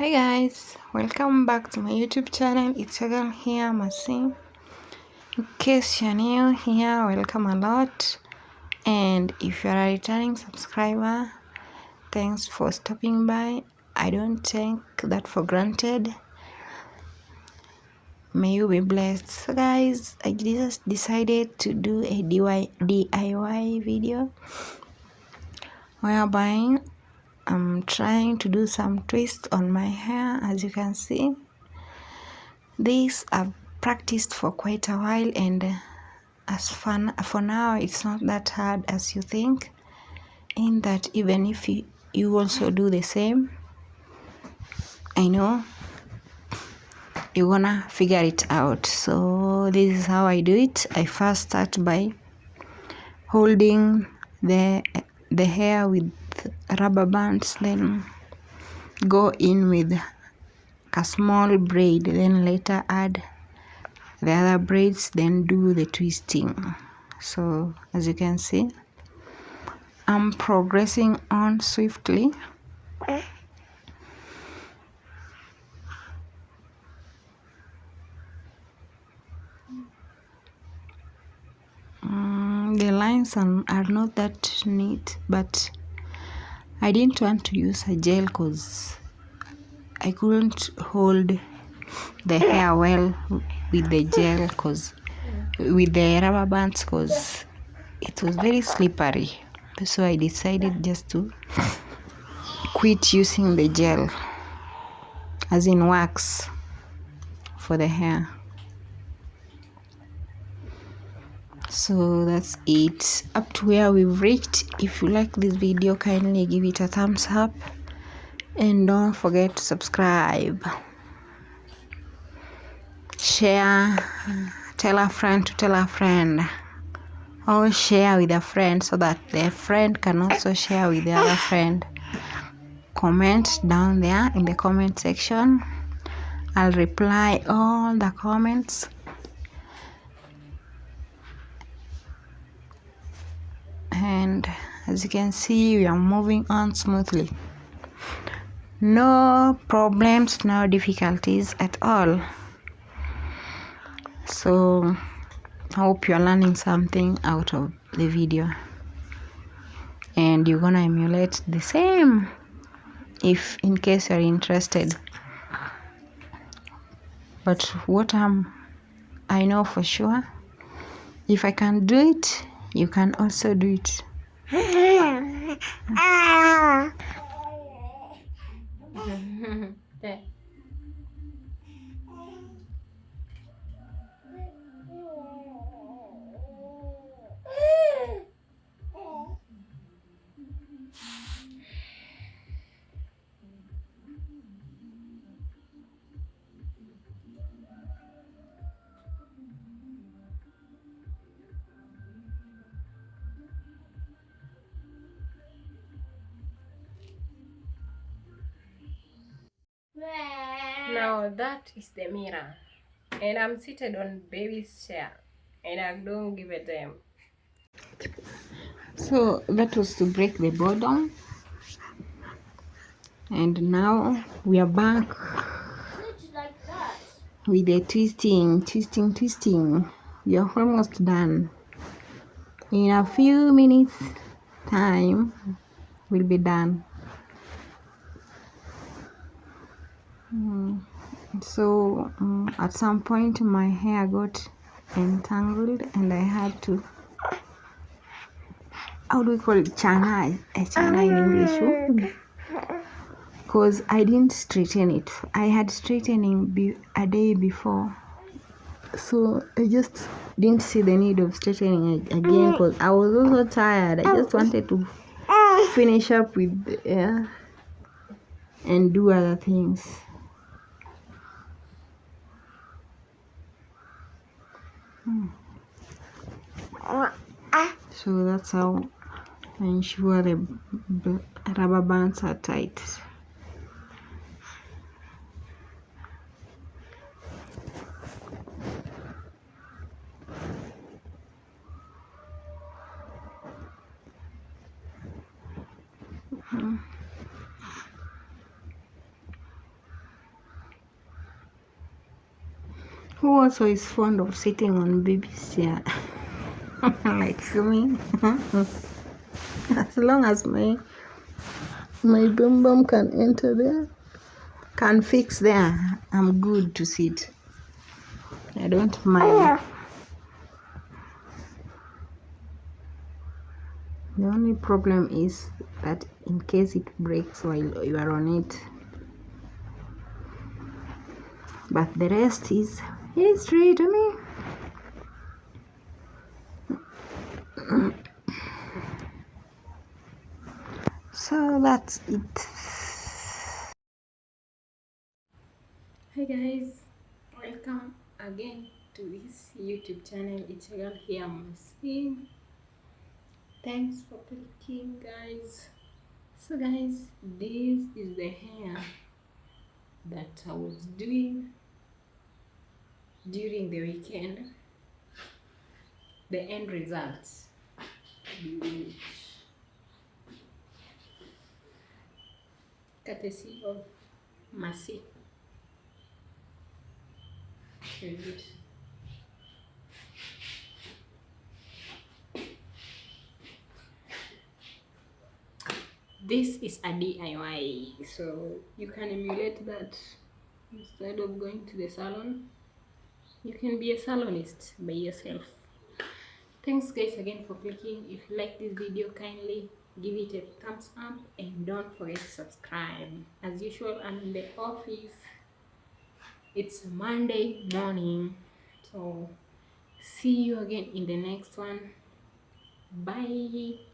Hi guys, welcome back to my YouTube channel. It's your girl here, Masi. In case you're new here, welcome a lot. And if you're a returning subscriber, thanks for stopping by. I don't take that for granted. May you be blessed. So guys, I just decided to do a DIY video whereby I'm trying to do some twists on my hair. As you can see, this I've practiced for quite a while, and as fun for now it's not that hard as you think, in that even if you also do the same, I know you're gonna figure it out. So this is how I do it. I first start by holding the hair with rubber bands, then go in with a small braid, then later add the other braids, then do the twisting. So as you can see, I'm progressing on swiftly. The lines are not that neat, but I didn't want to use a gel because I couldn't hold the hair well with the gel, with the rubber bands, because it was very slippery. So I decided just to quit using the gel, as in wax, for the hair. So that's it, up to where we've reached. If you like this video, kindly give it a thumbs up and don't forget to subscribe, share, tell a friend to tell a friend, or share with a friend so that their friend can also share with the other friend. Comment down there in the comment section. I'll reply all the comments. And as you can see, we are moving on smoothly. No problems, no difficulties at all. So I hope you're learning something out of the video, and you're gonna emulate the same if in case you're interested. But what I know for sure, if I can do it, you can also do it. Now that is the mirror, and I'm seated on baby's chair, and I don't give a damn. So that was to break the bottom, and now we are back with the twisting. We are almost done. In a few minutes time we'll be done. So at some point my hair got entangled, and I had to, how do we call it, chana in English, because I didn't straighten it. I had straightening a day before, so I just didn't see the need of straightening it again, because I was also tired. I just wanted to finish up with the hair and do other things. So that's how I ensure the rubber bands are tight. Who also is fond of sitting on baby's chair? Like me. As long as my bum bum can enter there, can fix there, I'm good to sit. I don't mind. The only problem is that in case it breaks while you are on it, but the rest is history to me. So that's it. Hi guys, welcome again to this YouTube channel. It's a girl here, Masin. Thanks for clicking, guys. So guys, this is the hair that I was doing during the weekend. The end result, courtesy of Masi. This is a DIY, so you can emulate that. Instead of going to the salon, you can be a salonist by yourself. Thanks guys again for clicking. If you like this video, kindly give it a thumbs up and don't forget to subscribe. As usual, I'm in the office. It's Monday morning, so see you again in the next one. Bye.